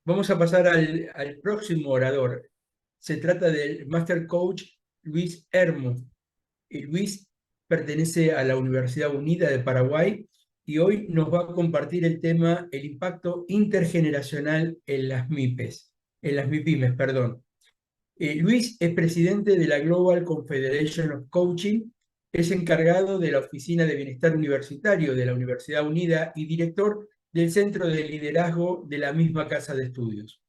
Vamos a pasar al próximo orador. Se trata del Master Coach Luis Hermo. Y Luis pertenece a la Universidad Unida de Paraguay y hoy nos va a compartir el tema el impacto intergeneracional en las MIPES, en las MIPIMES, perdón. Luis es presidente de la Global Confederation of Coaching, es encargado de la Oficina de Bienestar Universitario de la Universidad Unida y director del Centro de Liderazgo de la misma casa de estudios.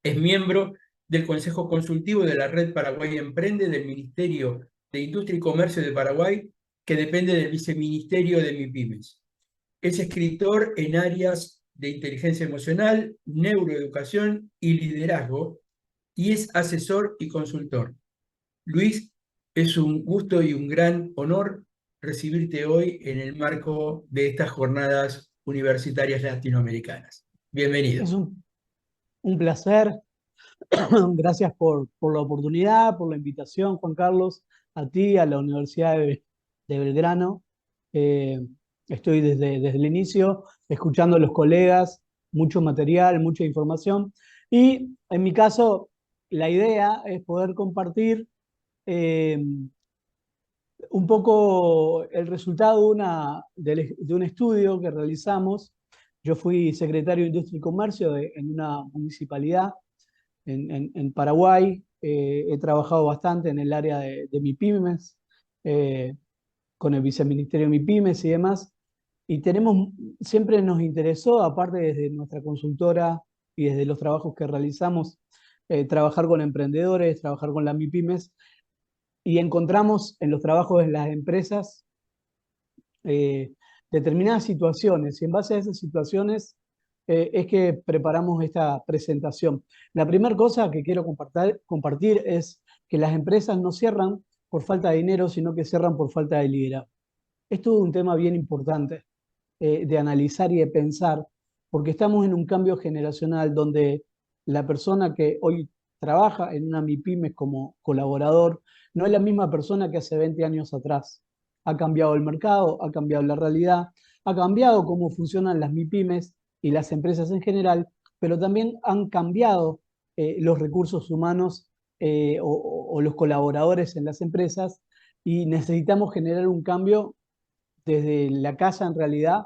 Es miembro del Consejo Consultivo de la Red Paraguay Emprende del Ministerio de Industria y Comercio de Paraguay, que depende del Viceministerio de MIPIMES. Es escritor en áreas de inteligencia emocional, neuroeducación y liderazgo, y es asesor y consultor. Luis, es un gusto y un gran honor recibirte hoy en el marco de estas jornadas universitarias latinoamericanas. Bienvenido. Es un placer. Gracias por la oportunidad, por la invitación, Juan Carlos, a ti, a la Universidad de Belgrano. Eh, Estoy desde el inicio escuchando a los colegas, mucho material, mucha información. Y en mi caso, la idea es poder compartir eh, un poco el resultado de un estudio que realizamos. Yo fui secretario de Industria y Comercio en una municipalidad en Paraguay. He trabajado bastante en el área de MIPYMES, eh, con el viceministerio de MIPYMES y demás. Y siempre nos interesó, aparte desde nuestra consultora y desde los trabajos que realizamos, trabajar con emprendedores, trabajar con las MIPYMES, y encontramos en los trabajos de las empresas eh, determinadas situaciones, y en base a esas situaciones es que preparamos esta presentación. La primera cosa que quiero compartir es que las empresas no cierran por falta de dinero, sino que cierran por falta de liderazgo. Esto es un tema bien importante de analizar y de pensar, porque estamos en un cambio generacional donde la persona que hoy trabaja en una MIPYME como colaborador no es la misma persona que hace 20 años atrás. Ha cambiado el mercado, ha cambiado la realidad, ha cambiado cómo funcionan las MIPYMES y las empresas en general, pero también han cambiado los recursos humanos o los colaboradores en las empresas, y necesitamos generar un cambio desde la casa en realidad,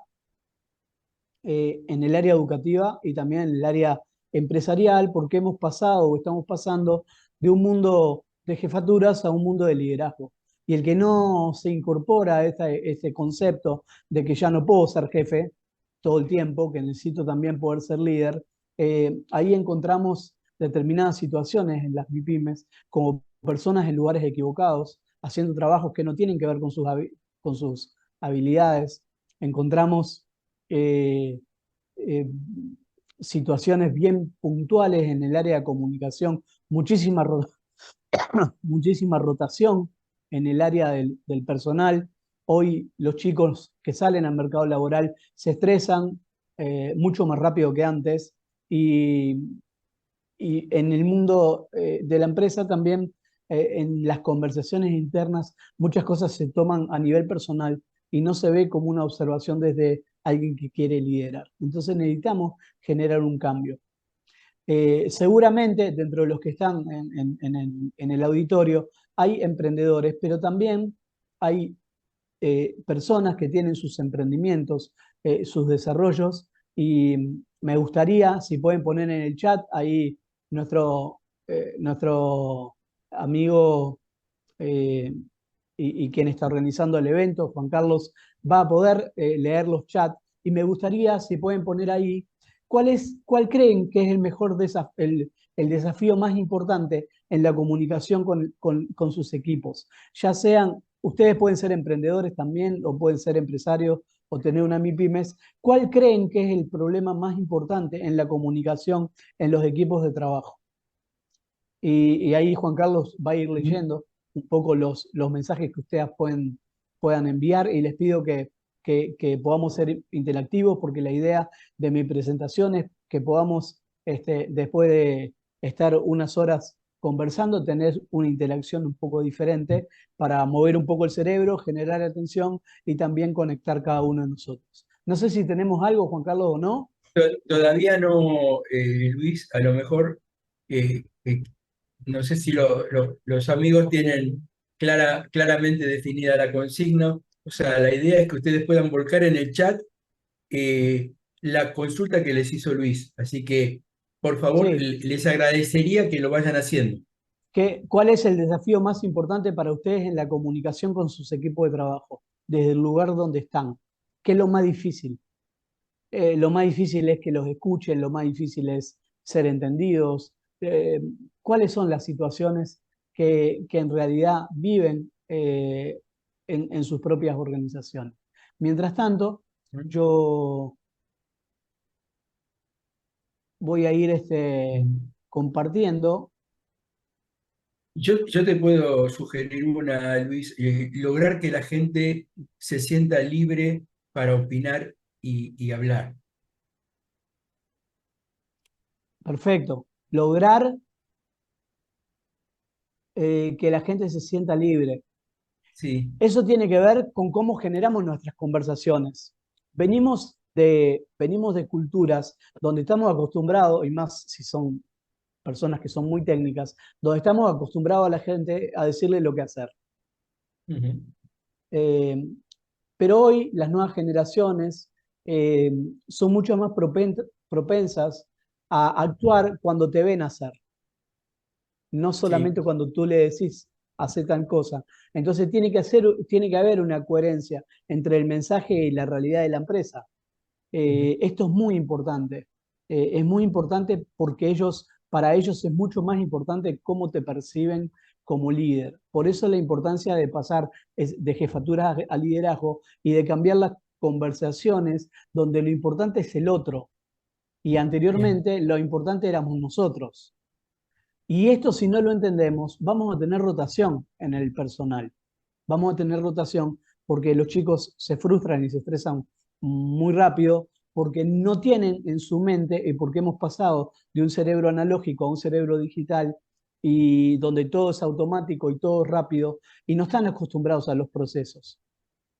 en el área educativa y también en el área empresarial, porque hemos pasado o estamos pasando de un mundo de jefaturas a un mundo de liderazgo. Y el que no se incorpora a este concepto de que ya no puedo ser jefe todo el tiempo, que necesito también poder ser líder, ahí encontramos determinadas situaciones en las MIPYMES, como personas en lugares equivocados, haciendo trabajos que no tienen que ver con sus habilidades. Encontramos eh, eh, situaciones bien puntuales en el área de comunicación, muchísima rotación en el área del personal. Hoy los chicos que salen al mercado laboral se estresan mucho más rápido que antes, y, y en el mundo de la empresa también, en las conversaciones internas, muchas cosas se toman a nivel personal y no se ve como una observación desde alguien que quiere liderar. Entonces necesitamos generar un cambio. Seguramente dentro de los que están en el auditorio hay emprendedores, pero también hay personas que tienen sus emprendimientos, sus desarrollos, y me gustaría, si pueden poner en el chat, ahí nuestro amigo eh, y quien está organizando el evento, Juan Carlos, va a poder leer los chats, y me gustaría, si pueden poner ahí, cuál creen que es el desafío más importante en la comunicación con sus equipos. Ya sean, ustedes pueden ser emprendedores también, o pueden ser empresarios, o tener una MIPYMES. ¿Cuál creen que es el problema más importante en la comunicación en los equipos de trabajo? Y ahí Juan Carlos va a ir leyendo un poco los mensajes que ustedes puedan enviar, y les pido que podamos ser interactivos, porque la idea de mi presentación es que podamos, después de estar unas horas conversando, tener una interacción un poco diferente para mover un poco el cerebro, generar atención y también conectar cada uno de nosotros. No sé si tenemos algo, Juan Carlos, o no. Todavía no, Luis, a lo mejor, no sé si los amigos tienen claramente definida la consigna. O sea, la idea es que ustedes puedan volcar en el chat la consulta que les hizo Luis. Así que, por favor, Sí. les agradecería que lo vayan haciendo. ¿Cuál es el desafío más importante para ustedes en la comunicación con sus equipos de trabajo, desde el lugar donde están? ¿Qué es lo más difícil? Lo más difícil es que los escuchen, lo más difícil es ser entendidos. Eh, ¿Cuáles son las situaciones que en realidad viven en sus propias organizaciones? Mientras tanto, yo voy a ir compartiendo. Yo te puedo sugerir una, Luis, lograr que la gente se sienta libre para opinar y hablar. Perfecto. Lograr que la gente se sienta libre. Sí. Eso tiene que ver con cómo generamos nuestras conversaciones. Venimos de culturas donde estamos acostumbrados, y más si son personas que son muy técnicas, donde estamos acostumbrados a la gente a decirle lo que hacer. Ujú. Eh, pero hoy las nuevas generaciones eh, son mucho más propensas a actuar cuando te ven hacer, no Sí. solamente cuando tú le decís hacer tal cosa. Entonces tiene que haber una coherencia entre el mensaje y la realidad de la empresa. Ujú. Esto es muy importante porque para ellos es mucho más importante cómo te perciben como líder. Por eso la importancia de pasar de jefatura a liderazgo y de cambiar las conversaciones donde lo importante es el otro y Bien. anteriormente lo importante éramos nosotros. Y esto, si no lo entendemos, vamos a tener rotación en el personal. Vamos a tener rotación porque los chicos se frustran y se estresan muy rápido porque no tienen en su mente y porque hemos pasado de un cerebro analógico a un cerebro digital y donde todo es automático y todo es rápido y no están acostumbrados a los procesos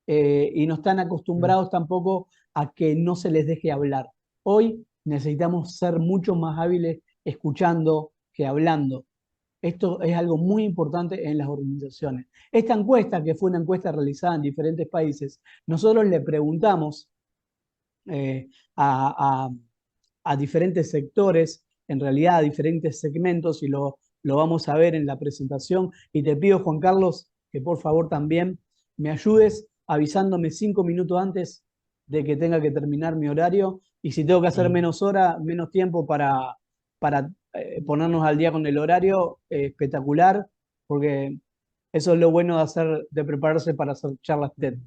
y no están Mm. acostumbrados tampoco a que no se les deje hablar. Hoy necesitamos ser mucho más hábiles escuchando que hablando. Esto es algo muy importante en las organizaciones. Esta encuesta, que fue una encuesta realizada en diferentes países, nosotros le preguntamos eh, a, a- a diferentes sectores, en realidad a diferentes segmentos, y lo vamos a ver en la presentación. Y te pido, Juan Carlos, que por favor también me ayudes avisándome 5 minutos antes de que tenga que terminar mi horario. Y si tengo que hacer Mm. menos hora, menos tiempo para ponernos al día con el horario, espectacular, porque eso es lo bueno de prepararse para hacer charlas TED,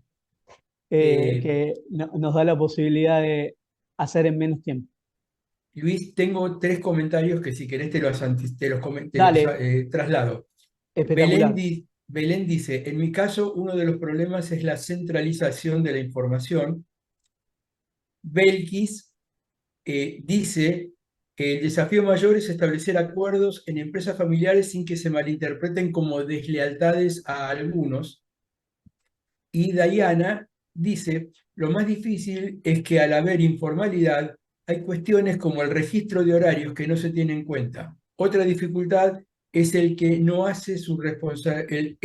Eh, que nos da la posibilidad de hacer en menos tiempo. Luis, tengo tres comentarios que si querés Dale, traslado. espectacular. Belén dice, en mi caso, uno de los problemas es la centralización de la información. Belkis dice que el desafío mayor es establecer acuerdos en empresas familiares sin que se malinterpreten como deslealtades a algunos. Y Diana dice, lo más difícil es que al haber informalidad hay cuestiones como el registro de horarios que no se tienen en cuenta. Otra dificultad es el que no hace su responsabilidad,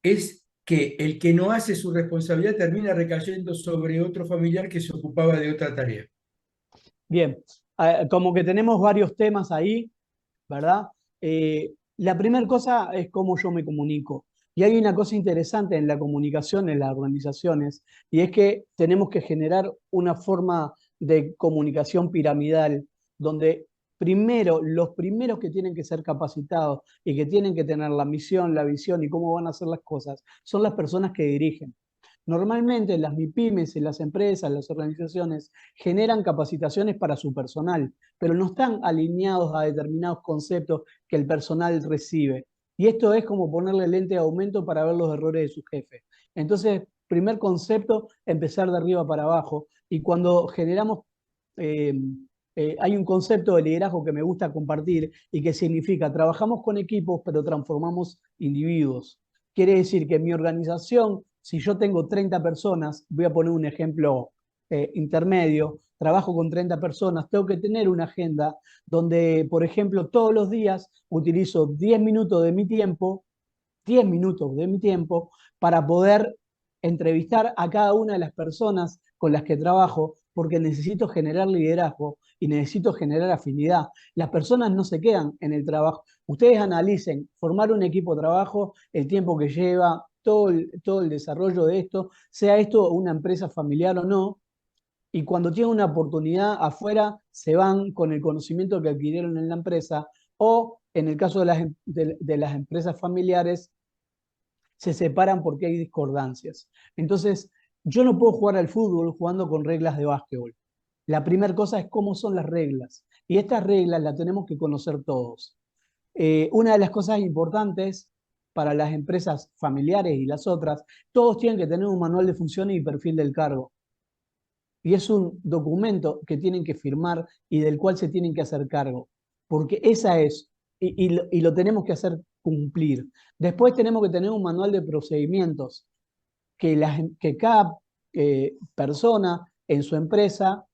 es que el que no hace su responsabilidad termina recayendo sobre otro familiar que se ocupaba de otra tarea. Bien, como que tenemos varios temas ahí, ¿verdad? La primera cosa es cómo yo me comunico. Y hay una cosa interesante en la comunicación en las organizaciones, y es que tenemos que generar una forma de comunicación piramidal, donde primero, los primeros que tienen que ser capacitados y que tienen que tener la misión, la visión y cómo van a hacer las cosas, son las personas que dirigen. Normalmente las MIPYMES y las empresas, las organizaciones, generan capacitaciones para su personal, pero no están alineados a determinados conceptos que el personal recibe. Y esto es como ponerle lente de aumento para ver los errores de su jefe. Entonces, primer concepto, empezar de arriba para abajo. Y cuando generamos, eh, hay un concepto de liderazgo que me gusta compartir y que significa, trabajamos con equipos, pero transformamos individuos. Quiere decir que en mi organización, si yo tengo 30 personas, voy a poner un ejemplo intermedio, trabajo con 30 personas, tengo que tener una agenda donde, por ejemplo, todos los días utilizo 10 minutos de mi tiempo, 10 minutos de mi tiempo para poder entrevistar a cada una de las personas con las que trabajo, porque necesito generar liderazgo y necesito generar afinidad. Las personas no se quedan en el trabajo. Ustedes analicen, formar un equipo de trabajo, el tiempo que lleva, todo el desarrollo de esto, sea esto una empresa familiar o no, y cuando tienen una oportunidad afuera, se van con el conocimiento que adquirieron en la empresa, o en el caso de las empresas familiares, se separan porque hay discordancias. Entonces, yo no puedo jugar al fútbol jugando con reglas de básquetbol. La primera cosa es cómo son las reglas. Y estas reglas las tenemos que conocer todos. Una de las cosas importantes para las empresas familiares y las otras, todos tienen que tener un manual de funciones y perfil del cargo. Y es un documento que tienen que firmar y del cual se tienen que hacer cargo. Porque esa es, y lo tenemos que hacer cumplir. Después tenemos que tener un manual de procedimientos que cada persona en su empresa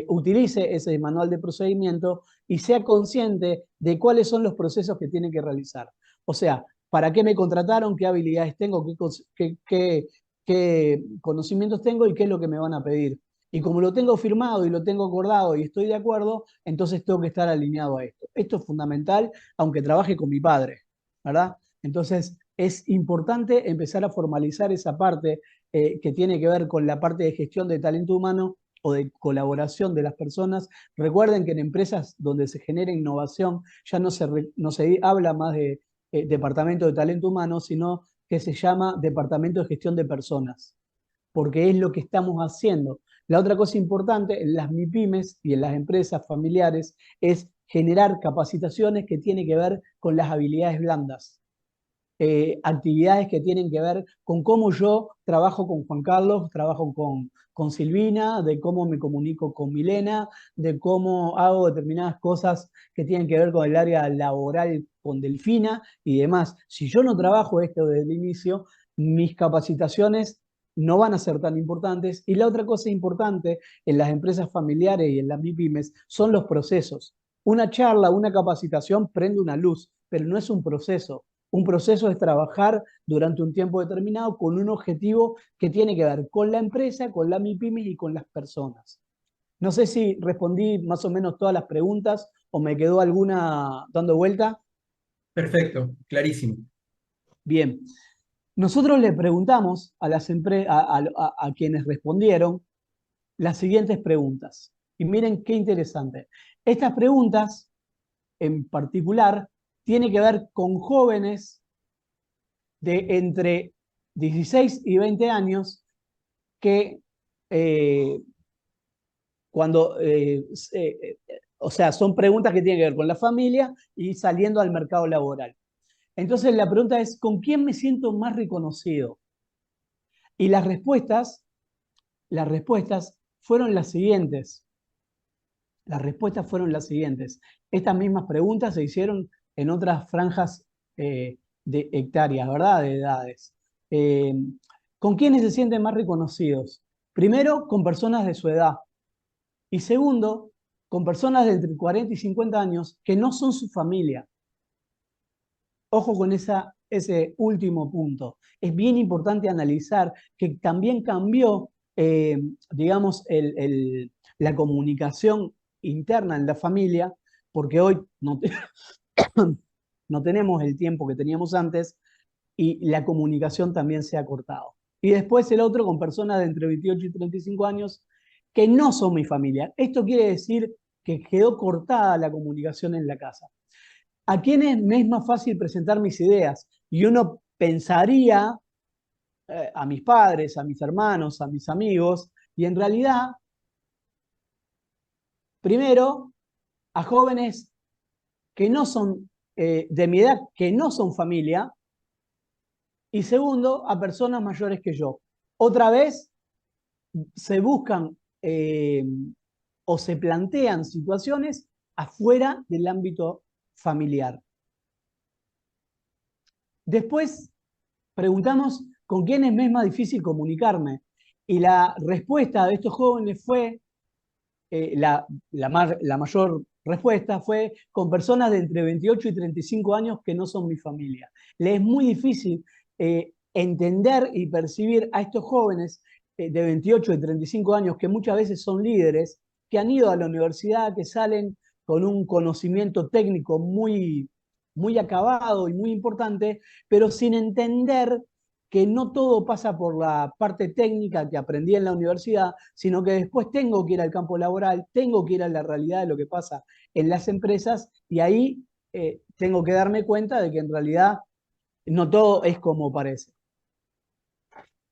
utilice ese manual de procedimiento y sea consciente de cuáles son los procesos que tiene que realizar. O sea, ¿para qué me contrataron? ¿Qué habilidades tengo? ¿Qué conocimientos tengo? ¿Y qué es lo que me van a pedir? Y como lo tengo firmado y lo tengo acordado y estoy de acuerdo, entonces tengo que estar alineado a esto. Esto es fundamental, aunque trabaje con mi padre, ¿verdad? Entonces, es importante empezar a formalizar esa parte que tiene que ver con la parte de gestión de talento humano o de colaboración de las personas. Recuerden que en empresas donde se genera innovación ya no se habla más de departamento de talento humano, sino que se llama departamento de gestión de personas, porque es lo que estamos haciendo. La otra cosa importante en las MIPYMES y en las empresas familiares es generar capacitaciones que tienen que ver con las habilidades blandas, actividades que tienen que ver con cómo yo trabajo con Juan Carlos, trabajo con Silvina, de cómo me comunico con Milena, de cómo hago determinadas cosas que tienen que ver con el área laboral con Delfina y demás. Si yo no trabajo esto desde el inicio, mis capacitaciones no van a ser tan importantes. Y la otra cosa importante en las empresas familiares y en las MIPYMES son los procesos. Una charla, una capacitación prende una luz, pero no es un proceso. Un proceso es trabajar durante un tiempo determinado con un objetivo que tiene que ver con la empresa, con la MIPYME y con las personas. No sé si respondí más o menos todas las preguntas o me quedó alguna dando vuelta. Perfecto, clarísimo. Bien, nosotros le preguntamos a quienes respondieron las siguientes preguntas. Y miren qué interesante. Estas preguntas en particular tienen que ver con jóvenes de entre 16 y 20 años que eh, cuando, o sea, son preguntas que tienen que ver con la familia y saliendo al mercado laboral. Entonces la pregunta es, ¿con quién me siento más reconocido? Y las respuestas fueron las siguientes. Las respuestas fueron las siguientes. Estas mismas preguntas se hicieron en otras franjas de hectáreas, ¿verdad? De edades. Eh, ¿Con quiénes se sienten más reconocidos? Primero, con personas de su edad. Y segundo, con personas de entre 40 y 50 años que no son su familia. Ojo con ese último punto. Es bien importante analizar que también cambió, digamos, la comunicación interna en la familia, porque hoy no tenemos el tiempo que teníamos antes y la comunicación también se ha cortado. Y después el otro con personas de entre 28 y 35 años que no son mi familia. Esto quiere decir que quedó cortada la comunicación en la casa. ¿A quiénes me es más fácil presentar mis ideas? Y uno pensaría a mis padres, a mis hermanos, a mis amigos, y en realidad, primero, a jóvenes que no son de mi edad, que no son familia, y segundo, a personas mayores que yo. Otra vez, se buscan o se plantean situaciones afuera del ámbito familiar. Después preguntamos con quiénes me es más difícil comunicarme. Y la respuesta de estos jóvenes fue, la mayor respuesta fue con personas de entre 28 y 35 años que no son mi familia. Les es muy difícil entender y percibir a estos jóvenes de 28 y 35 años que muchas veces son líderes, que han ido a la universidad, que salen con un conocimiento técnico muy acabado y muy importante, pero sin entender que no todo pasa por la parte técnica que aprendí en la universidad, sino que después tengo que ir al campo laboral, tengo que ir a la realidad de lo que pasa en las empresas y ahí tengo que darme cuenta de que en realidad no todo es como parece.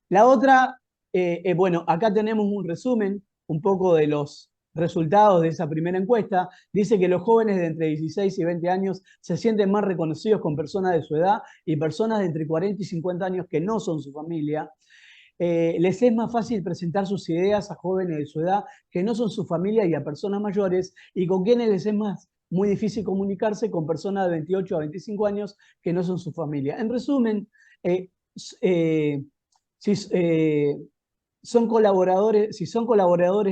La otra, bueno, acá tenemos un resumen un poco de los resultados de esa primera encuesta. Dice que los jóvenes de entre 16 y 20 años se sienten más reconocidos con personas de su edad y personas de entre 40 y 50 años que no son su familia. Les es más fácil presentar sus ideas a jóvenes de su edad que no son su familia y a personas mayores, y con quienes les es muy difícil comunicarse con personas de 28 a 25 años que no son su familia. En resumen, eh, eh, si, si son colaboradores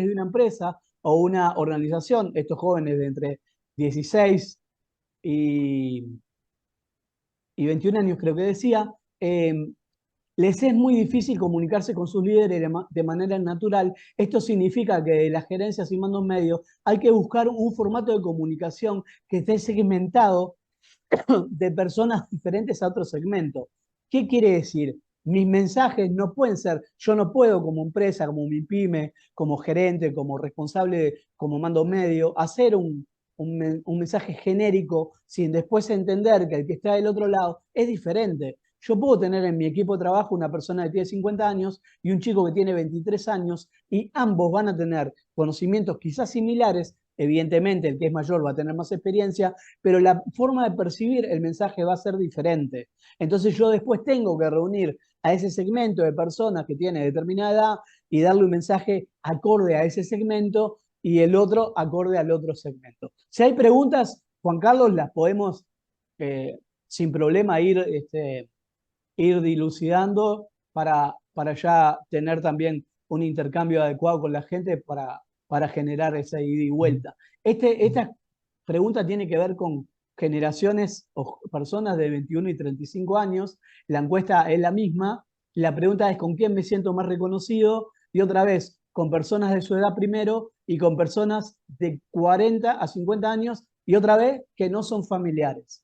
de una empresa o una organización, estos jóvenes de entre 16 y, y 21 años, creo que decía, les es muy difícil comunicarse con sus líderes de manera natural. Esto significa que de las gerencias y mandos medios hay que buscar un formato de comunicación que esté segmentado de personas diferentes a otro segmento. ¿Qué quiere decir? Mis mensajes no pueden ser, yo no puedo como empresa, como mi pyme, como gerente, como responsable, como mando medio, hacer un mensaje genérico sin después entender que el que está del otro lado es diferente. Yo puedo tener en mi equipo de trabajo una persona que tiene 50 años y un chico que tiene 23 años y ambos van a tener conocimientos quizás similares. Evidentemente, el que es mayor va a tener más experiencia, pero la forma de percibir el mensaje va a ser diferente. Entonces yo después tengo que reunir a ese segmento de personas que tiene determinada edad y darle un mensaje acorde a ese segmento y el otro acorde al otro segmento. Si hay preguntas, Juan Carlos, las podemos sin problema ir dilucidando para ya tener también un intercambio adecuado con la gente para generar esa ida y vuelta. Esta pregunta tiene que ver con generaciones o personas de 21 y 35 años. La encuesta es la misma. La pregunta es con quién me siento más reconocido y otra vez con personas de su edad primero y con personas de 40 a 50 años y otra vez que no son familiares.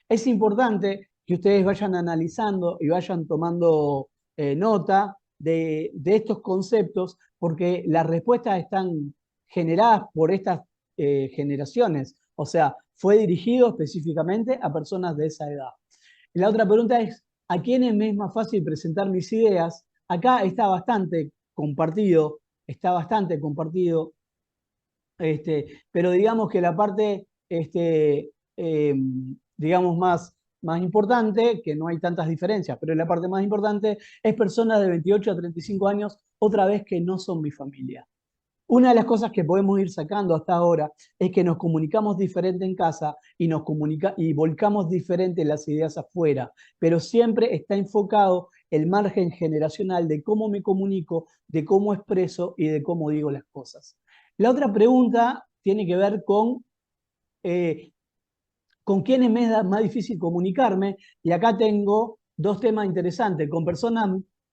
Es importante que ustedes vayan analizando y vayan tomando nota de estos conceptos porque las respuestas están generadas por estas generaciones. O sea, fue dirigido específicamente a personas de esa edad. La otra pregunta es, ¿a quiénes me es más fácil presentar mis ideas? Acá está bastante compartido, pero digamos que la parte, eh, digamos, más importante, que no hay tantas diferencias, pero la parte más importante es personas de 28 a 35 años, otra vez que no son mi familia. Una de las cosas que podemos ir sacando hasta ahora es que nos comunicamos diferente en casa y volcamos diferente las ideas afuera, pero siempre está enfocado el margen generacional de cómo me comunico, de cómo expreso y de cómo digo las cosas. La otra pregunta tiene que ver eh, con quiénes me es más difícil comunicarme, y acá tengo dos temas interesantes, con personas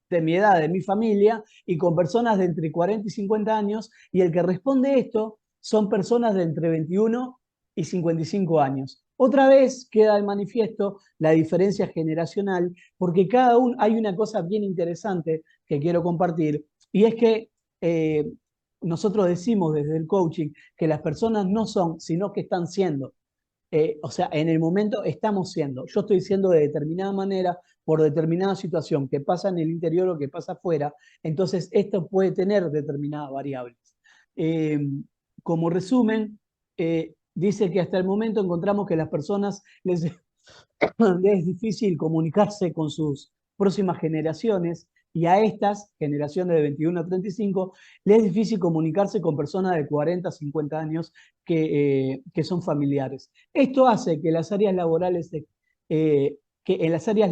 de mi edad, de mi familia, y con personas de entre 40 y 50 años, y el que responde esto son personas de entre 21 y 55 años. Otra vez queda de manifiesto la diferencia generacional, porque cada uno, hay una cosa bien interesante que quiero compartir, y es que nosotros decimos desde el coaching que las personas no son, sino que están siendo. O sea, en el momento estamos siendo. Yo estoy siendo de determinada manera por determinada situación que pasa en el interior o que pasa afuera. Entonces, esto puede tener determinadas variables. Eh, Como resumen, dice que hasta el momento encontramos que las personas les es difícil comunicarse con sus próximas generaciones y a estas generaciones de 21 a 35 les es difícil comunicarse con personas de 40 a 50 años que son familiares. Esto hace que en las áreas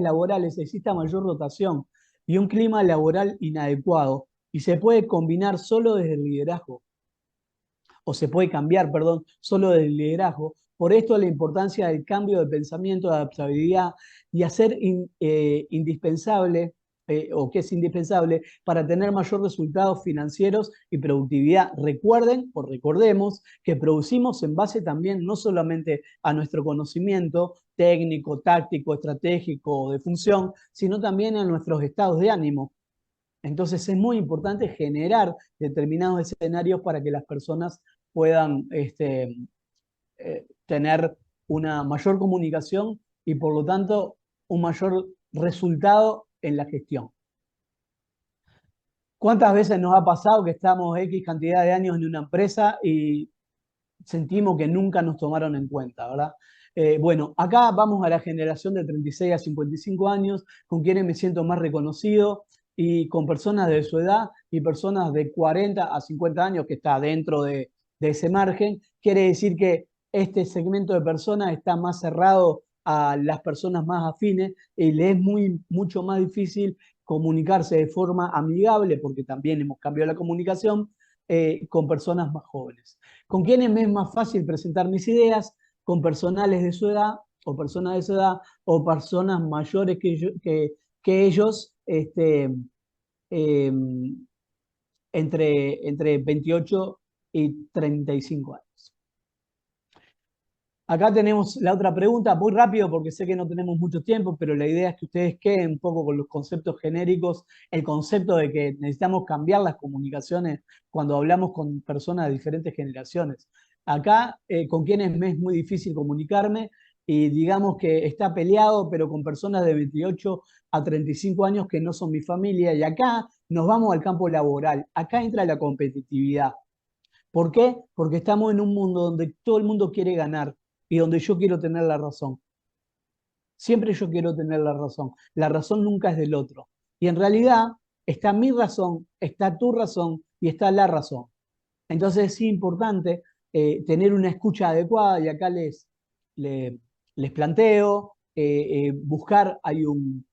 laborales exista mayor rotación y un clima laboral inadecuado. Y se puede combinar solo desde el liderazgo, o se puede cambiar, perdón, solo desde el liderazgo. Por esto la importancia del cambio de pensamiento, de adaptabilidad y hacer indispensable, o que es indispensable para tener mayor resultados financieros y productividad. Recuerden o recordemos que producimos en base también no solamente a nuestro conocimiento técnico, táctico, estratégico o de función, sino también a nuestros estados de ánimo. Entonces es muy importante generar determinados escenarios para que las personas puedan tener una mayor comunicación y por lo tanto un mayor resultado en la gestión. ¿Cuántas veces nos ha pasado que estamos X cantidad de años en una empresa y sentimos que nunca nos tomaron en cuenta, ¿verdad? Bueno, acá vamos a la generación de 36 a 55 años, con quienes me siento más reconocido, y con personas de su edad y personas de 40 a 50 años, que está dentro de ese margen. Quiere decir que este segmento de personas está más cerrado a las personas más afines y le es mucho más difícil comunicarse de forma amigable, porque también hemos cambiado la comunicación, con personas más jóvenes. ¿Con quiénes me es más fácil presentar mis ideas? Con personales de su edad, o personas de su edad, o personas mayores que ellos, eh, entre 28 y 35 años. Acá tenemos la otra pregunta, muy rápido porque sé que no tenemos mucho tiempo, pero la idea es que ustedes queden un poco con los conceptos genéricos, el concepto de que necesitamos cambiar las comunicaciones cuando hablamos con personas de diferentes generaciones. Acá, con quienes me es muy difícil comunicarme, y digamos que está peleado, pero con personas de 28 a 35 años que no son mi familia, y acá nos vamos al campo laboral, acá entra la competitividad. ¿Por qué? Porque estamos en un mundo donde todo el mundo quiere ganar y donde yo quiero tener la razón. Siempre yo quiero tener la razón. La razón nunca es del otro. Y en realidad está mi razón, está tu razón y está la razón. Entonces es importante tener una escucha adecuada, y acá les planteo buscar. Hay un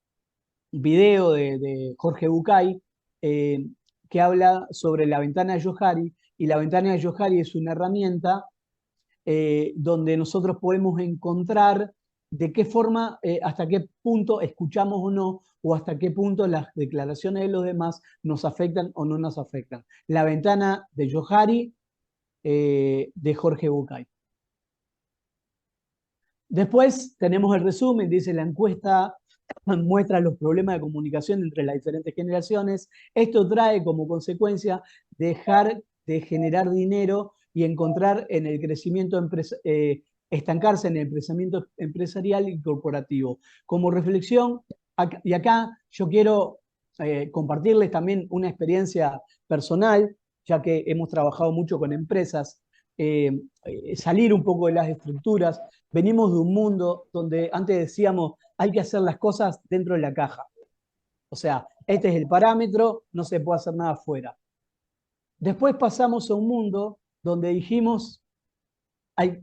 video de Jorge Bucay, eh, que habla sobre la ventana de Johari, y la ventana de Johari es una herramienta donde nosotros podemos encontrar de qué forma, hasta qué punto escuchamos o no, o hasta qué punto las declaraciones de los demás nos afectan o no nos afectan. La ventana de Johari, de Jorge Bucay. Después tenemos el resumen, dice la encuesta muestra los problemas de comunicación entre las diferentes generaciones. Esto trae como consecuencia dejar de generar dinero y encontrar en el crecimiento estancarse en el crecimiento empresarial y corporativo. Como reflexión, y acá yo quiero compartirles también una experiencia personal, ya que hemos trabajado mucho con empresas, salir un poco de las estructuras. Venimos de un mundo donde antes decíamos, hay que hacer las cosas dentro de la caja. O sea, este es el parámetro, no se puede hacer nada afuera. Después pasamos a un mundo donde dijimos,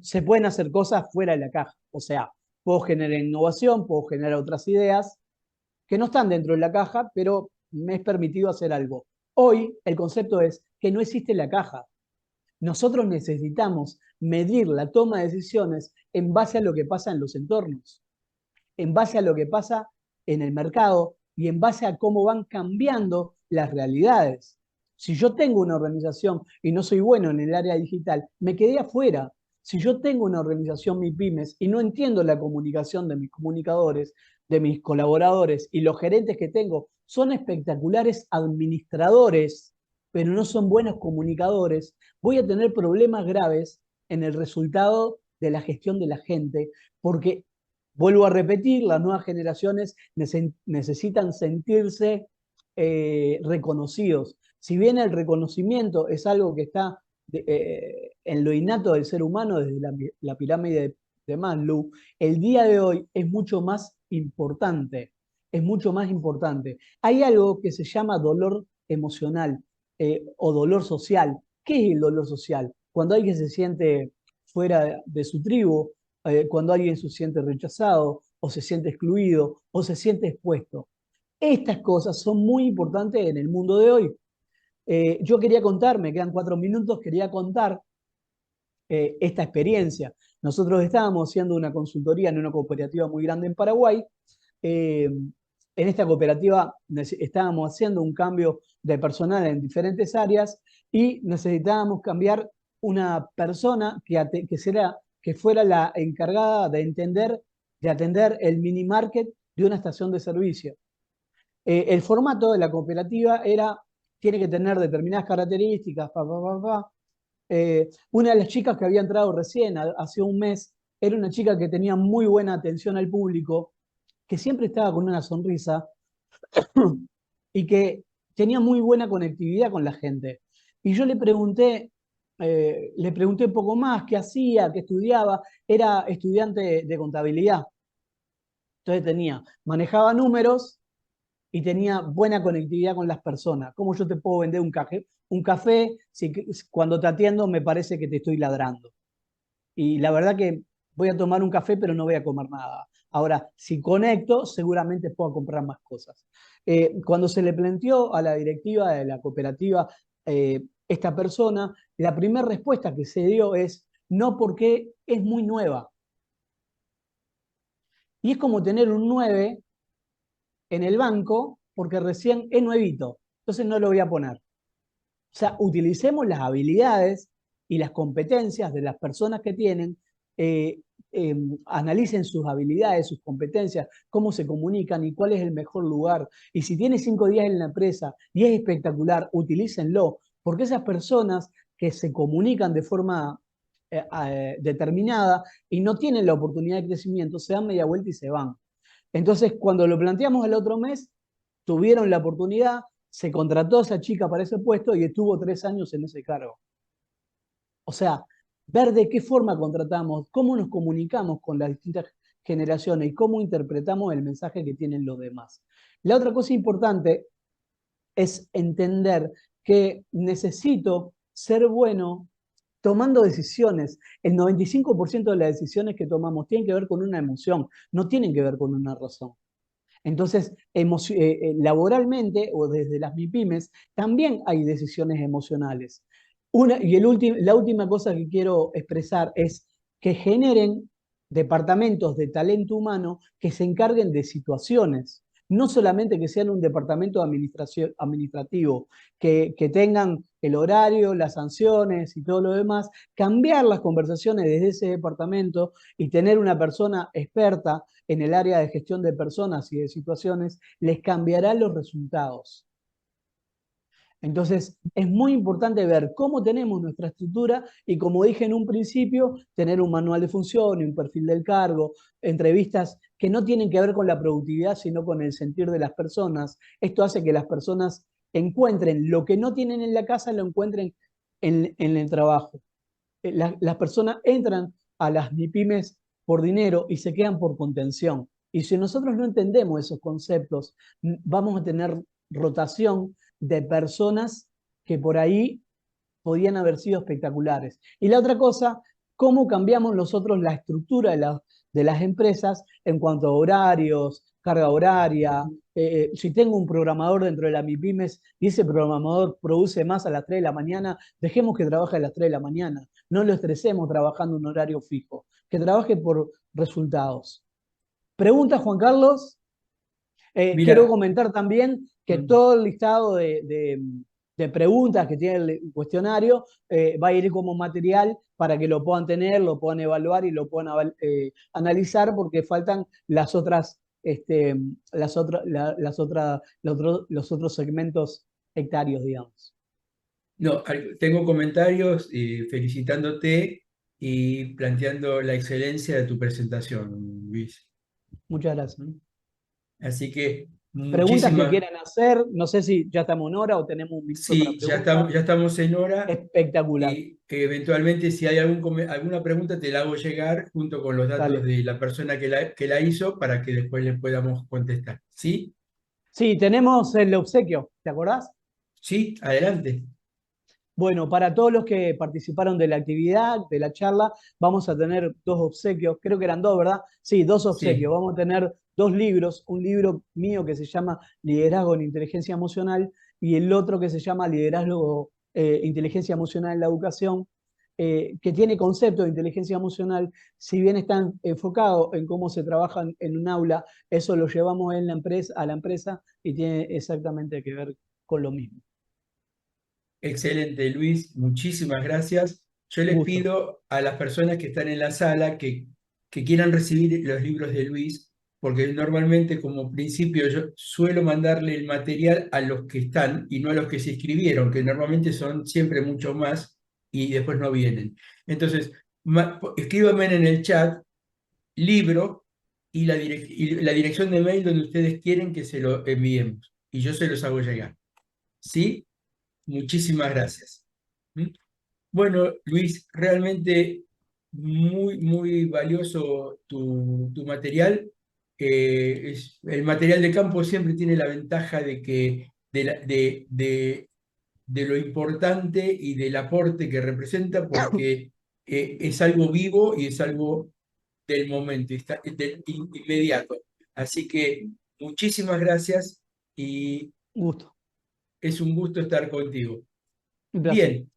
se pueden hacer cosas fuera de la caja. O sea, puedo generar innovación, puedo generar otras ideas que no están dentro de la caja, pero me es permitido hacer algo. Hoy el concepto es que no existe la caja. Nosotros necesitamos medir la toma de decisiones en base a lo que pasa en los entornos, en base a lo que pasa en el mercado y en base a cómo van cambiando las realidades. Si yo tengo una organización y no soy bueno en el área digital, me quedé afuera. Si yo tengo una organización, mi pymes, y no entiendo la comunicación de mis comunicadores, de mis colaboradores, y los gerentes que tengo son espectaculares administradores, pero no son buenos comunicadores, voy a tener problemas graves en el resultado de la gestión de la gente, porque, vuelvo a repetir, las nuevas generaciones necesitan sentirse reconocidos. Si bien el reconocimiento es algo que está en lo innato del ser humano desde la pirámide de Maslow, el día de hoy es mucho más importante. Es mucho más importante. Hay algo que se llama dolor emocional, o dolor social. ¿Qué es el dolor social? Cuando alguien se siente fuera de su tribu, cuando alguien se siente rechazado, o se siente excluido, o se siente expuesto. Estas cosas son muy importantes en el mundo de hoy. Yo quería contar, me quedan 4 minutos, quería contar esta experiencia. Nosotros estábamos haciendo una consultoría en una cooperativa muy grande en Paraguay. En esta cooperativa estábamos haciendo un cambio de personal en diferentes áreas y necesitábamos cambiar una persona que fuera la encargada de atender el mini market de una estación de servicio. El formato de la cooperativa tiene que tener determinadas características, una de las chicas que había entrado recién, hace un mes, era una chica que tenía muy buena atención al público, que siempre estaba con una sonrisa y que tenía muy buena conectividad con la gente. Y yo le pregunté un poco más qué hacía, qué estudiaba. Era estudiante de contabilidad. Entonces manejaba números y tenía buena conectividad con las personas. ¿Cómo yo te puedo vender un café si cuando te atiendo me parece que te estoy ladrando? Y la verdad que voy a tomar un café, pero no voy a comer nada. Ahora, si conecto, seguramente puedo comprar más cosas. Cuando se le planteó a la directiva de la cooperativa esta persona, la primera respuesta que se dio es no, porque es muy nueva. Y es como tener un 9 en el banco porque recién es nuevito. Entonces no lo voy a poner. O sea, utilicemos las habilidades y las competencias de las personas que tienen, eh, analicen sus habilidades, sus competencias, cómo se comunican y cuál es el mejor lugar. Y si tiene 5 días en la empresa y es espectacular, utilícenlo, porque esas personas que se comunican de forma determinada y no tienen la oportunidad de crecimiento, se dan media vuelta y se van. Entonces, cuando lo planteamos el otro mes, tuvieron la oportunidad, se contrató a esa chica para ese puesto y estuvo 3 años en ese cargo. O sea, ver de qué forma contratamos, cómo nos comunicamos con las distintas generaciones y cómo interpretamos el mensaje que tienen los demás. La otra cosa importante es entender que necesito ser bueno tomando decisiones. El 95% de las decisiones que tomamos tienen que ver con una emoción, no tienen que ver con una razón. Entonces, laboralmente o desde las MIPYMES también hay decisiones emocionales. La última cosa que quiero expresar es que generen departamentos de talento humano que se encarguen de situaciones, no solamente que sean un departamento administrativo, que tengan el horario, las sanciones y todo lo demás, cambiar las conversaciones desde ese departamento y tener una persona experta en el área de gestión de personas y de situaciones, les cambiará los resultados. Entonces, es muy importante ver cómo tenemos nuestra estructura y, como dije en un principio, tener un manual de función y un perfil del cargo, entrevistas que no tienen que ver con la productividad, sino con el sentir de las personas. Esto hace que las personas encuentren lo que no tienen en la casa, lo encuentren en el trabajo. Las personas entran a las MIPYMES por dinero y se quedan por contención. Y si nosotros no entendemos esos conceptos, vamos a tener rotación de personas que por ahí podían haber sido espectaculares. Y la otra cosa, cómo cambiamos nosotros la estructura de las empresas en cuanto a horarios, carga horaria. Si tengo un programador dentro de la MIPYMES y ese programador produce más a las 3 de la mañana, dejemos que trabaje a las 3 de la mañana. No lo estresemos trabajando un horario fijo, que trabaje por resultados. ¿Pregunta, Juan Carlos? Quiero Mira, comentar también que todo el listado de preguntas que tiene el cuestionario va a ir como material para que lo puedan tener, lo puedan evaluar y lo puedan analizar, porque faltan los otros segmentos hectáreos, digamos. no, tengo comentarios felicitándote y planteando la excelencia de tu presentación, Luis. Muchas gracias. ¿Mm? Así que Preguntas que muchísimas, quieran hacer, no sé si ya estamos en hora o tenemos un minuto para sí, preguntas. ya estamos en hora Espectacular. y eventualmente si hay alguna pregunta te la hago llegar junto con los datos Dale. de la persona que la hizo para que después le podamos contestar. ¿Sí? Sí, tenemos el obsequio, ¿te acordás? Sí, adelante. Bueno, para todos los que participaron de la actividad, de la charla, vamos a tener dos obsequios, creo que eran dos, ¿verdad? Sí, dos obsequios. Sí. Vamos a tener dos libros, un libro mío que se llama Liderazgo en Inteligencia Emocional y el otro que se llama Liderazgo, Inteligencia Emocional en la Educación, que tiene concepto de inteligencia emocional. Si bien están enfocados en cómo se trabaja en un aula, eso lo llevamos en la empresa, a la empresa y tiene exactamente que ver con lo mismo. Excelente, Luis, muchísimas gracias. Yo Un les gusto. pido a las personas que están en la sala que quieran recibir los libros de Luis, porque normalmente como principio yo suelo mandarle el material a los que están y no a los que se inscribieron, que normalmente son siempre mucho más y después no vienen. Entonces, escríbanme en el chat libro y y la dirección de mail donde ustedes quieren que se lo enviemos y yo se los hago llegar. ¿Sí? Muchísimas gracias. ¿Mm? Bueno, Luis, realmente muy valioso tu material. El material de campo siempre tiene la ventaja de que de lo importante y del aporte que representa, porque es algo vivo y es algo del momento, inmediato. Así que muchísimas gracias y Un gusto. es un gusto estar contigo. Un placer. Bien.